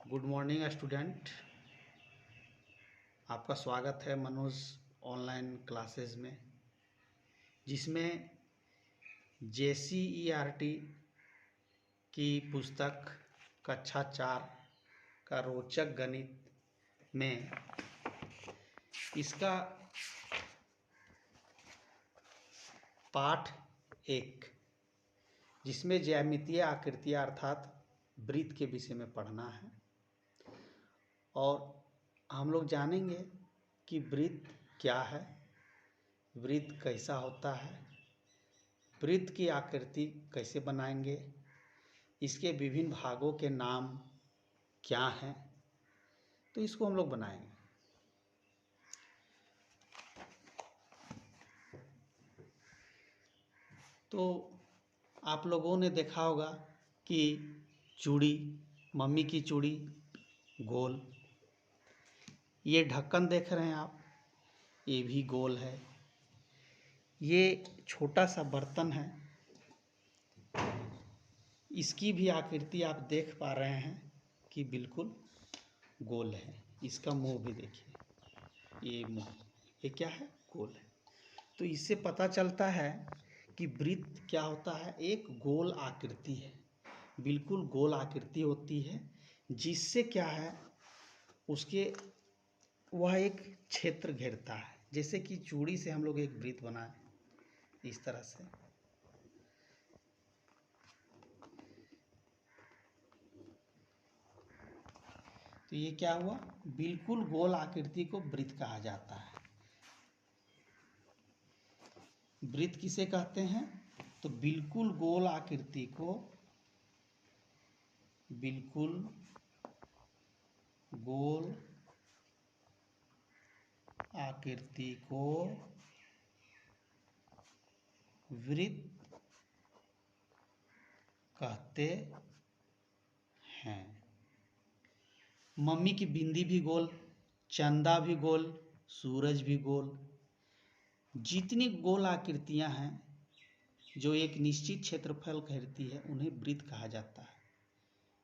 Good morning student. आपका स्वागत है मनोज ऑनलाइन क्लासेस में, जिसमें JCERT की पुस्तक कक्षा 4 का रोचक गणित में इसका पाठ 1, जिसमें ज्यामितीय आकृतियाँ अर्थात वृत्त के विषय में पढ़ना है। और हम लोग जानेंगे कि वृत्त क्या है, वृत्त कैसा होता है, वृत्त की आकृति कैसे बनाएंगे, इसके विभिन्न भागों के नाम क्या हैं, तो इसको हम लोग बनाएंगे। तो आप लोगों ने देखा होगा कि चूड़ी, मम्मी की चूड़ी गोल, ये ढक्कन देख रहे हैं आप, ये भी गोल है। ये छोटा सा बर्तन है, इसकी भी आकृति आप देख पा रहे हैं कि बिल्कुल गोल है। इसका मुंह भी देखिए, ये मुंह, ये क्या है? गोल है। तो इससे पता चलता है कि वृत्त क्या होता है। एक गोल आकृति है, बिल्कुल गोल आकृति होती है, जिससे क्या है, उसके वह एक क्षेत्र घेरता है। जैसे कि चूड़ी से हम लोग एक वृत्त बनाए इस तरह से, तो ये क्या हुआ? बिल्कुल गोल आकृति को वृत्त कहा जाता है। वृत्त किसे कहते हैं? तो बिल्कुल गोल आकृति को, बिल्कुल गोल आकृति को वृत्त कहते हैं। मम्मी की बिंदी भी गोल, चंदा भी गोल, सूरज भी गोल। जितनी गोल आकृतियां हैं जो एक निश्चित क्षेत्रफल घेरती है, उन्हें वृत्त कहा जाता है।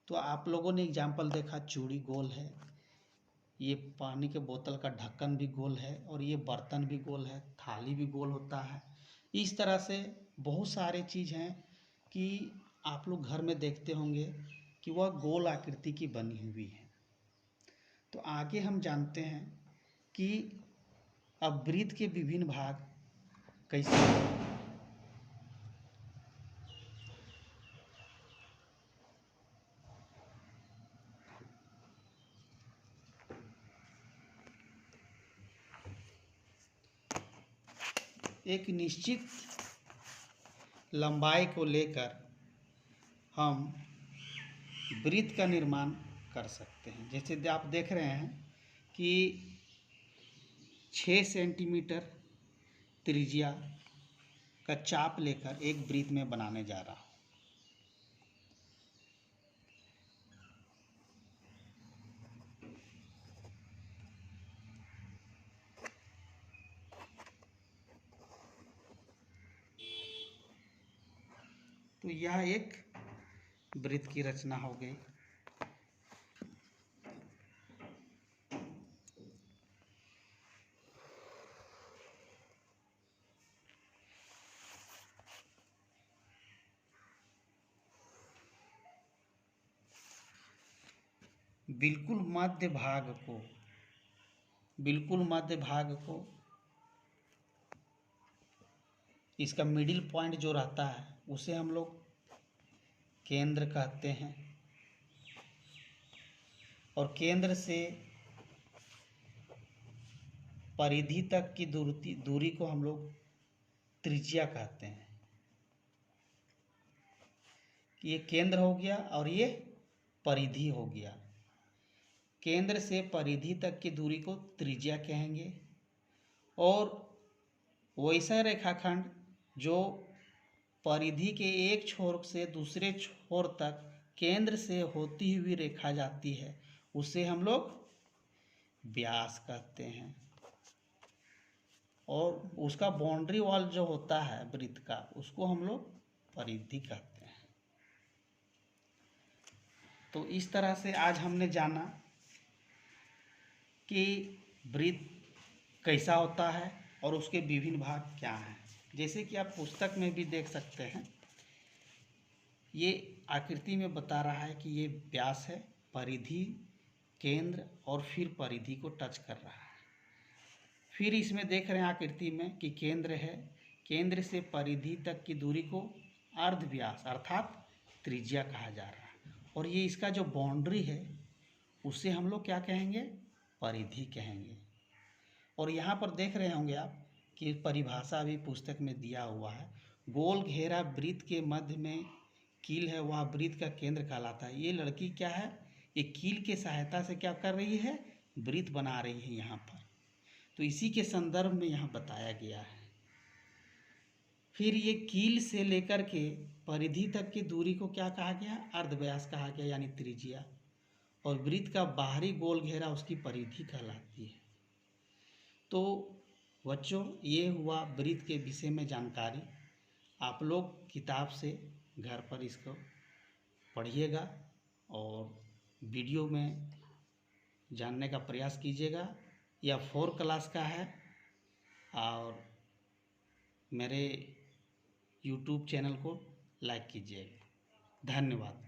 तो आप लोगों ने एग्जाम्पल देखा, चूड़ी गोल है, ये पानी के बोतल का ढक्कन भी गोल है, और ये बर्तन भी गोल है, थाली भी गोल होता है। इस तरह से बहुत सारे चीज़ हैं कि आप लोग घर में देखते होंगे कि वह गोल आकृति की बनी हुई है। तो आगे हम जानते हैं कि अब वृत्त के विभिन्न भाग कैसे हैं। एक निश्चित लंबाई को लेकर हम वृत्त का निर्माण कर सकते हैं। जैसे आप देख रहे हैं कि 6 सेंटीमीटर त्रिज्या का चाप लेकर एक वृत्त में बनाने जा रहा हूँ। तो यह एक वृत्त की रचना हो गई। बिल्कुल मध्य भाग को इसका मिडिल पॉइंट जो रहता है, उसे हम लोग केंद्र कहते हैं। और केंद्र से परिधि तक की दूरी को हम लोग त्रिज्या कहते हैं। कि ये केंद्र हो गया और ये परिधि हो गया। केंद्र से परिधि तक की दूरी को त्रिज्या कहेंगे। और वैसा रेखाखंड जो परिधि के एक छोर से दूसरे छोर तक केंद्र से होती हुई रेखा जाती है, उसे हम लोग व्यास कहते हैं। और उसका बाउंड्री वॉल जो होता है वृत्त का, उसको हम लोग परिधि कहते हैं। तो इस तरह से आज हमने जाना कि वृत्त कैसा होता है और उसके विभिन्न भाग क्या हैं। जैसे कि आप पुस्तक में भी देख सकते हैं, ये आकृति में बता रहा है कि ये व्यास है, परिधि, केंद्र और फिर परिधि को टच कर रहा है। फिर इसमें देख रहे हैं आकृति में कि केंद्र है, केंद्र से परिधि तक की दूरी को अर्ध व्यास अर्थात त्रिज्या कहा जा रहा है। और ये इसका जो बाउंड्री है उसे हम लोग क्या कहेंगे, परिधि कहेंगे। और यहाँ पर देख रहे होंगे आप कि परिभाषा भी पुस्तक में दिया हुआ है। गोल घेरा वृत्त के मध्य में कील है, वह वृत्त का केंद्र कहलाता है। ये लड़की क्या है, ये कील के सहायता से क्या कर रही है, वृत्त बना रही है यहाँ पर। तो इसी के संदर्भ में यहाँ बताया गया है। फिर ये कील से लेकर के परिधि तक की दूरी को क्या कहा गया, अर्धव्यास कहा गया, यानी त्रिज्या। और वृत्त का बाहरी गोल घेरा उसकी परिधि कहलाती है। तो बच्चों, ये हुआ वृत्त के विषय में जानकारी। आप लोग किताब से घर पर इसको पढ़िएगा और वीडियो में जानने का प्रयास कीजिएगा। यह 4 क्लास का है और मेरे YouTube चैनल को लाइक कीजिएगा। धन्यवाद।